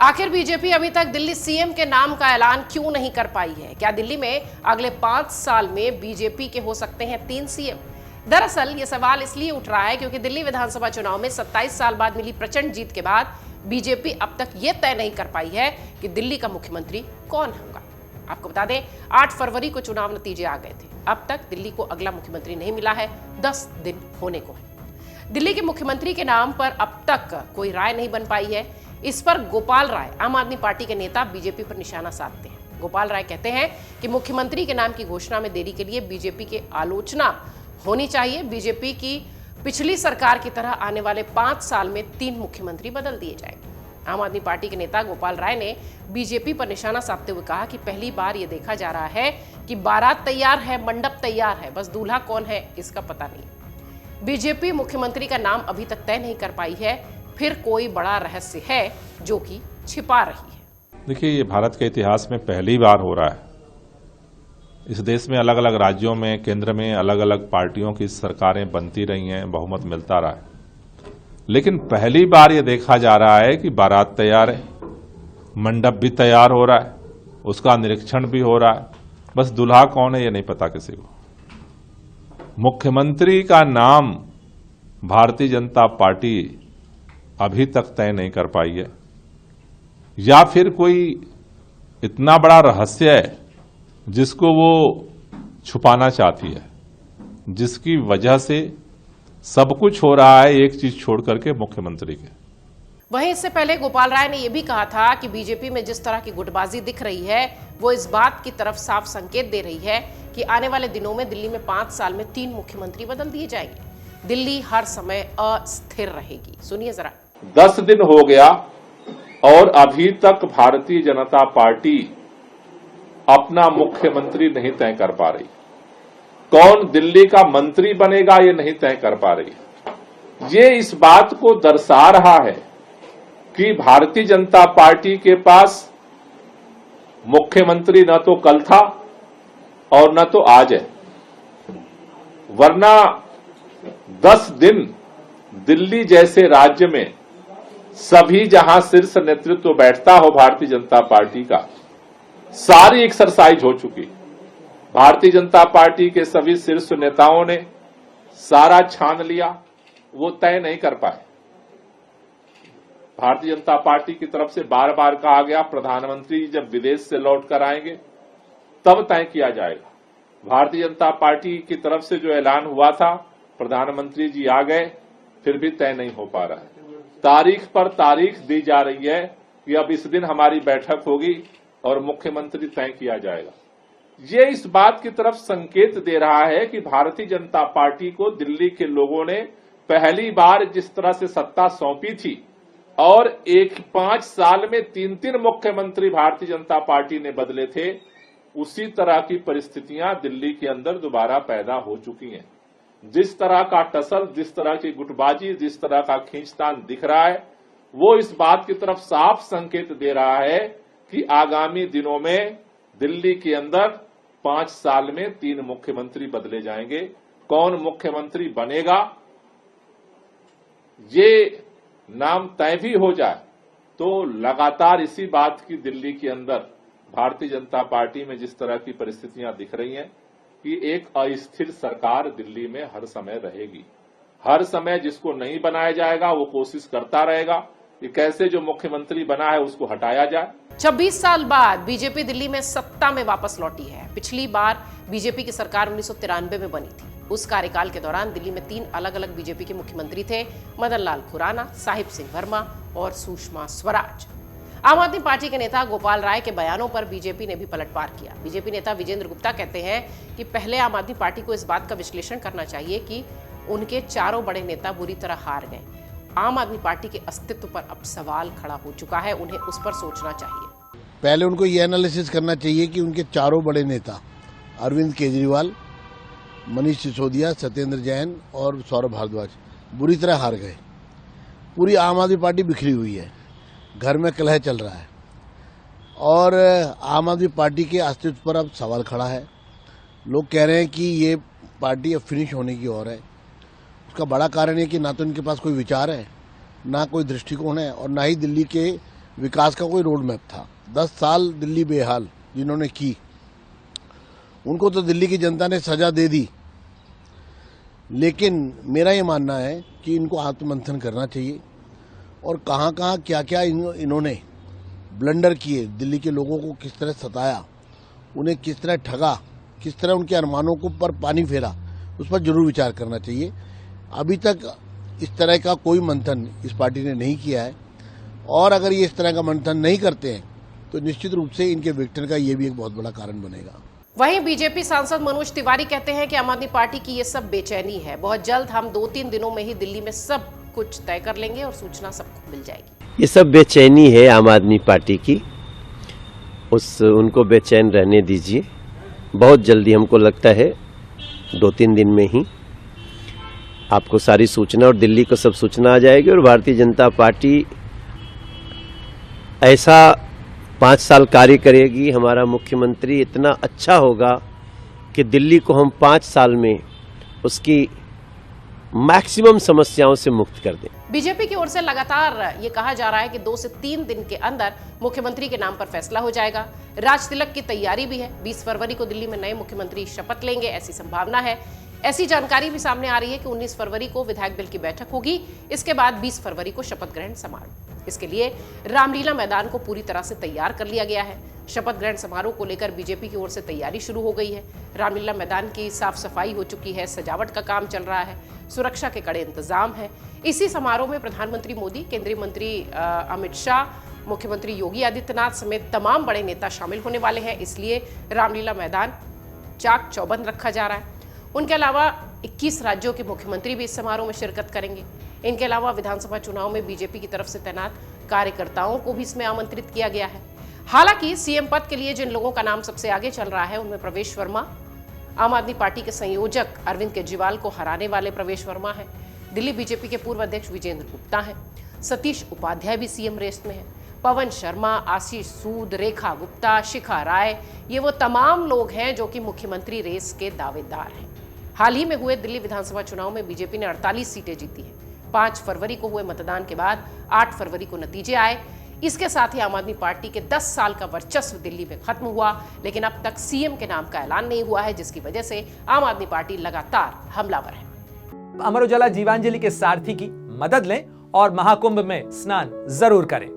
आखिर बीजेपी अभी तक दिल्ली सीएम के नाम का ऐलान क्यों नहीं कर पाई है? क्या दिल्ली में अगले 5 साल में बीजेपी के हो सकते हैं 3 सीएम? दरअसल ये सवाल इसलिए उठ रहा है क्योंकि दिल्ली विधानसभा चुनाव में 27 साल बाद मिली प्रचंड जीत के बाद बीजेपी अब तक ये तय नहीं कर पाई है कि दिल्ली का मुख्यमंत्री कौन होगा। आपको बता दें, 8 फरवरी को चुनाव नतीजे आ गए थे। अब तक दिल्ली को अगला मुख्यमंत्री नहीं मिला है, 10 दिन होने को है। दिल्ली के मुख्यमंत्री के नाम पर अब तक कोई राय नहीं बन पाई है। इस पर गोपाल राय, आम आदमी पार्टी के नेता, बीजेपी पर निशाना साधते हैं। गोपाल राय कहते हैं कि मुख्यमंत्री के नाम की घोषणा में देरी के लिए बीजेपी की आलोचना होनी चाहिए। बीजेपी की पिछली सरकार की तरह आने वाले 5 साल में 3 मुख्यमंत्री बदल दिए जाएंगे। आम आदमी पार्टी के नेता गोपाल राय ने बीजेपी पर निशाना साधते हुए कहा कि पहली बार यह देखा जा रहा है कि बारात तैयार है, मंडप तैयार है, बस दूल्हा कौन है इसका पता नहीं। बीजेपी मुख्यमंत्री का नाम अभी तक तय नहीं कर पाई है, फिर कोई बड़ा रहस्य है जो कि छिपा रही है। देखिए, ये भारत के इतिहास में पहली बार हो रहा है। इस देश में अलग अलग राज्यों में, केंद्र में अलग अलग पार्टियों की सरकारें बनती रही हैं, बहुमत मिलता रहा है, लेकिन पहली बार ये देखा जा रहा है कि बारात तैयार है, मंडप भी तैयार हो रहा है, उसका निरीक्षण भी हो रहा है, बस दूल्हा कौन है ये नहीं पता किसी को। मुख्यमंत्री का नाम भारतीय जनता पार्टी अभी तक तय नहीं कर पाई है, या फिर कोई इतना बड़ा रहस्य है जिसको वो छुपाना चाहती है, जिसकी वजह से सब कुछ हो रहा है एक चीज छोड़ करके, मुख्यमंत्री के। वहीं इससे पहले गोपाल राय ने यह भी कहा था कि बीजेपी में जिस तरह की गुटबाजी दिख रही है वो इस बात की तरफ साफ संकेत दे रही है कि आने वाले दिनों में दिल्ली में 5 साल में 3 मुख्यमंत्री बदल दिए जाएंगे। दिल्ली हर समय अस्थिर रहेगी। सुनिए जरा। 10 दिन हो गया और अभी तक भारतीय जनता पार्टी अपना मुख्यमंत्री नहीं तय कर पा रही। कौन दिल्ली का मंत्री बनेगा ये नहीं तय कर पा रही। ये इस बात को दर्शा रहा है कि भारतीय जनता पार्टी के पास मुख्यमंत्री न तो कल था और न तो आज है, वरना 10 दिन दिल्ली जैसे राज्य में सभी जहां शीर्ष नेतृत्व बैठता हो भारतीय जनता पार्टी का, सारी एक्सरसाइज हो चुकी। भारतीय जनता पार्टी के सभी शीर्ष नेताओं ने सारा छान लिया, वो तय नहीं कर पाए। भारतीय जनता पार्टी की तरफ से बार बार कहा गया प्रधानमंत्री जब विदेश से लौट कर आएंगे तब तय किया जाएगा। भारतीय जनता पार्टी की तरफ से जो ऐलान हुआ था, प्रधानमंत्री जी आ गए, फिर भी तय नहीं हो पा रहा है। तारीख पर तारीख दी जा रही है कि अब इस दिन हमारी बैठक होगी और मुख्यमंत्री तय किया जाएगा। ये इस बात की तरफ संकेत दे रहा है कि भारतीय जनता पार्टी को दिल्ली के लोगों ने पहली बार जिस तरह से सत्ता सौंपी थी और 5 साल में 3 मुख्यमंत्री भारतीय जनता पार्टी ने बदले थे, उसी तरह की परिस्थितियां दिल्ली के अंदर दोबारा पैदा हो चुकी हैं। जिस तरह का टसल, जिस तरह की गुटबाजी, जिस तरह का खींचतान दिख रहा है, वो इस बात की तरफ साफ संकेत दे रहा है कि आगामी दिनों में दिल्ली के अंदर 5 साल में 3 मुख्यमंत्री बदले जाएंगे। कौन मुख्यमंत्री बनेगा ये नाम तय भी हो जाए तो लगातार इसी बात की दिल्ली के अंदर भारतीय जनता पार्टी में जिस तरह की परिस्थितियां दिख रही हैं कि एक अस्थिर सरकार दिल्ली में हर समय रहेगी। हर समय जिसको नहीं बनाया जाएगा वो कोशिश करता रहेगा कि कैसे जो मुख्यमंत्री बना है उसको हटाया जाए। 26 साल बाद बीजेपी दिल्ली में सत्ता में वापस लौटी है। पिछली बार बीजेपी की सरकार 1993 में बनी थी। उस कार्यकाल के दौरान दिल्ली में 3 अलग अलग बीजेपी के मुख्यमंत्री थे, मदन लाल खुराना, साहिब सिंह वर्मा और सुषमा स्वराज। आम आदमी पार्टी के नेता गोपाल राय के बयानों पर बीजेपी ने भी पलटवार किया। बीजेपी नेता विजेंद्र गुप्ता कहते हैं कि पहले आम आदमी पार्टी को इस बात का विश्लेषण करना चाहिए कि उनके 4 बड़े नेता बुरी तरह हार गए। आम आदमी पार्टी के अस्तित्व पर अब सवाल खड़ा हो चुका है, उन्हें उस पर सोचना चाहिए। पहले उनको ये एनालिसिस करना चाहिए कि उनके 4 बड़े नेता अरविंद केजरीवाल, मनीष सिसोदिया, सत्येंद्र जैन और सौरभ भारद्वाज बुरी तरह हार गए। पूरी आम आदमी पार्टी बिखरी हुई है, घर में कलह चल रहा है और आम आदमी पार्टी के अस्तित्व पर अब सवाल खड़ा है। लोग कह रहे हैं कि ये पार्टी अब फिनिश होने की ओर है। उसका बड़ा कारण है कि ना तो इनके पास कोई विचार है, ना कोई दृष्टिकोण है और ना ही दिल्ली के विकास का कोई रोड मैप था। 10 साल दिल्ली बेहाल जिन्होंने की, उनको तो दिल्ली की जनता ने सजा दे दी, लेकिन मेरा ये मानना है कि इनको आत्ममंथन करना चाहिए और कहाँ कहाँ क्या क्या इन्होंने ब्लंडर किए, दिल्ली के लोगों को किस तरह सताया, उन्हें किस तरह ठगा, किस तरह उनके अरमानों को पर पानी फेरा, उस पर जरूर विचार करना चाहिए। अभी तक इस तरह का कोई मंथन इस पार्टी ने नहीं किया है और अगर ये इस तरह का मंथन नहीं करते हैं तो निश्चित रूप से इनके विघटन का ये भी एक बहुत बड़ा कारण बनेगा। वहीं बीजेपी सांसद मनोज तिवारी कहते हैं कि आम आदमी पार्टी की ये सब बेचैनी है, बहुत जल्द हम 2-3 दिनों में ही दिल्ली में सब कुछ तय कर लेंगे और सूचना सबको मिल जाएगी। ये सब बेचैनी है आम आदमी पार्टी की, उनको बेचैन रहने दीजिए। बहुत जल्दी हमको लगता है 2-3 दिन में ही आपको सारी सूचना और दिल्ली को सब सूचना आ जाएगी और भारतीय जनता पार्टी ऐसा 5 साल कार्य करेगी, हमारा मुख्यमंत्री इतना अच्छा होगा कि दिल्ली को हम 5 साल में उसकी मैक्सिमम समस्याओं से मुक्त कर दें। बीजेपी की ओर से लगातार ये कहा जा रहा है कि 2 से 3 दिन के अंदर मुख्यमंत्री के नाम पर फैसला हो जाएगा। राज तिलक की तैयारी भी है, 20 फरवरी को दिल्ली में नए मुख्यमंत्री शपथ लेंगे, ऐसी संभावना है। ऐसी जानकारी भी सामने आ रही है कि 19 फरवरी को विधायक दल की बैठक होगी, इसके बाद 20 फरवरी को शपथ ग्रहण समारोह। इसके लिए रामलीला मैदान को पूरी तरह से तैयार कर लिया गया है। शपथ ग्रहण समारोह को लेकर बीजेपी की ओर से तैयारी शुरू हो गई है। रामलीला मैदान की साफ सफाई हो चुकी है, सजावट का काम चल रहा है, सुरक्षा के कड़े इंतजाम है। इसी समारोह में प्रधानमंत्री मोदी, केंद्रीय मंत्री अमित शाह, मुख्यमंत्री योगी आदित्यनाथ समेत तमाम बड़े नेता शामिल होने वाले हैं, इसलिए रामलीला मैदान चाक चौबंद रखा जा रहा है। उनके अलावा 21 राज्यों के मुख्यमंत्री भी इस समारोह में शिरकत करेंगे। इनके अलावा विधानसभा चुनाव में बीजेपी की तरफ से तैनात कार्यकर्ताओं को भी इसमें आमंत्रित किया गया है। हालांकि सीएम पद के लिए जिन लोगों का नाम सबसे आगे चल रहा है उनमें प्रवेश वर्मा, आम आदमी पार्टी के संयोजक अरविंद केजरीवाल को हराने वाले प्रवेश वर्मा है। दिल्ली बीजेपी के पूर्व अध्यक्ष विजेंद्र गुप्ता है। सतीश उपाध्याय भी सीएम रेस में है। पवन शर्मा, आशीष सूद, रेखा गुप्ता, शिखा राय, ये वो तमाम लोग हैं जो कि मुख्यमंत्री रेस के दावेदार हैं। हाल ही में हुए दिल्ली विधानसभा चुनाव में बीजेपी ने 48 सीटें जीती हैं। 5 फरवरी को हुए मतदान के बाद 8 फरवरी को नतीजे आए। इसके साथ ही आम आदमी पार्टी के 10 साल का वर्चस्व दिल्ली में खत्म हुआ, लेकिन अब तक सीएम के नाम का ऐलान नहीं हुआ है, जिसकी वजह से आम आदमी पार्टी लगातार हमलावर है। अमर उजाला जीवांजलि के सारथी की मदद लें और महाकुंभ में स्नान जरूर करें।